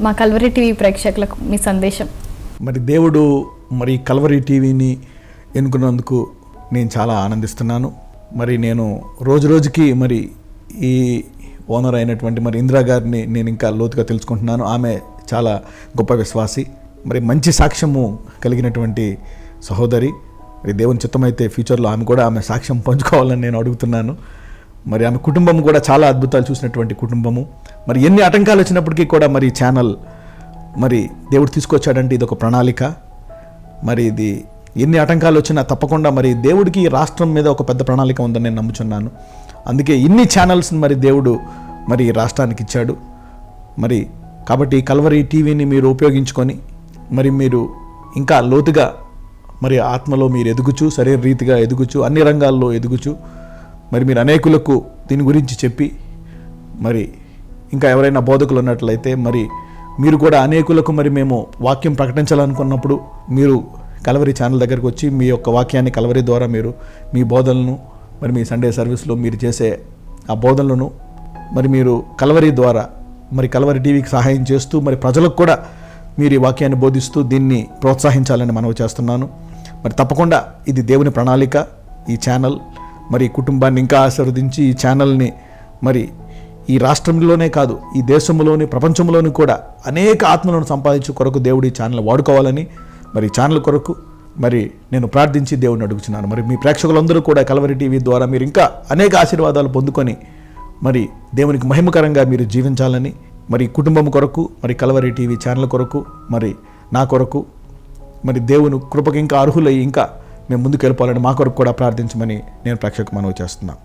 మా Calvary TV ప్రేక్షకులకు మీ సందేశం. మరి దేవుడు మరి కల్వరి టీవీని ఎన్నుకున్నందుకు నేను చాలా ఆనందిస్తున్నాను. మరి నేను రోజు రోజుకి మరి ఈ ఓనర్ అయినటువంటి మరి ఇందిరా గారిని నేను ఇంకా లోతుగా తెలుసుకుంటున్నాను. ఆమె చాలా గొప్ప విశ్వాసి, మరి మంచి సాక్ష్యము కలిగినటువంటి సహోదరి. మరి దేవుని చిత్తమైతే ఫ్యూచర్లో ఆమె సాక్ష్యం పంచుకోవాలని నేను అడుగుతున్నాను. మరి ఆమె కుటుంబం కూడా చాలా అద్భుతాలు చూసినటువంటి కుటుంబము. మరి ఎన్ని ఆటంకాలు వచ్చినప్పటికీ కూడా మరి ఛానల్ మరి దేవుడు తీసుకొచ్చాడంటే ఇది ఒక ప్రణాళిక. మరి ఇది ఎన్ని ఆటంకాలు వచ్చినా తప్పకుండా మరి దేవుడికి ఈ రాష్ట్రం మీద ఒక పెద్ద ప్రణాళిక ఉందని నేను నమ్ముచున్నాను. అందుకే ఇన్ని ఛానల్స్ని మరి దేవుడు మరి రాష్ట్రానికి ఇచ్చాడు. మరి కాబట్టి కల్వరి టీవీని మీరు ఉపయోగించుకొని మరి మీరు ఇంకా లోతుగా మరి ఆత్మలో మీరు ఎదుగుచు, శరీర రీతిగా ఎదుగుచు, అన్ని రంగాల్లో ఎదుగుచు, మరి మీరు అనేకులకు దీని గురించి చెప్పి, మరి ఇంకా ఎవరైనా బోధకులు ఉన్నట్లయితే మరి మీరు కూడా అనేకులకు మరి మేము వాక్యం ప్రకటించాలనుకున్నప్పుడు మీరు కల్వరి ఛానల్ దగ్గరికి వచ్చి మీ యొక్క వాక్యాన్ని కల్వరి ద్వారా మీరు మీ బోధనలను మరి మీ సండే సర్వీస్లో మీరు చేసే ఆ బోధనలను మరి మీరు కల్వరి ద్వారా మరి కల్వరి టీవీకి సహాయం చేస్తూ మరి ప్రజలకు కూడా మీరు ఈ వాక్యాన్ని బోధిస్తూ దీన్ని ప్రోత్సహించాలని మనవి చేస్తున్నాను. మరి తప్పకుండా ఇది దేవుని ప్రణాళిక. ఈ ఛానల్ మరి కుటుంబాన్ని ఇంకా ఆశీర్వదించి ఈ ఛానల్ని మరి ఈ రాష్ట్రంలోనే కాదు ఈ దేశంలోని ప్రపంచంలోని కూడా అనేక ఆత్మలను సంపాదించే కొరకు దేవుడు ఈ ఛానల్ వాడుకోవాలని మరి ఛానల్ కొరకు మరి నేను ప్రార్థించి దేవుడిని అడుగుతున్నాను. మరి మీ ప్రేక్షకులందరూ కూడా కల్వరి టీవీ ద్వారా మీరు ఇంకా అనేక ఆశీర్వాదాలు పొందుకొని మరి దేవునికి మహిమకరంగా మీరు జీవించాలని మరి కుటుంబం కొరకు మరి కల్వరి టీవీ ఛానల్ కొరకు మరి నా కొరకు మరి దేవుని కృపకి ఇంకా అర్హులై ఇంకా మేము ముందుకు వెళ్ళిపోవాలని మా కొరకు కూడా ప్రార్థించమని నేను ప్రేక్షకు మనవి చేస్తున్నాను.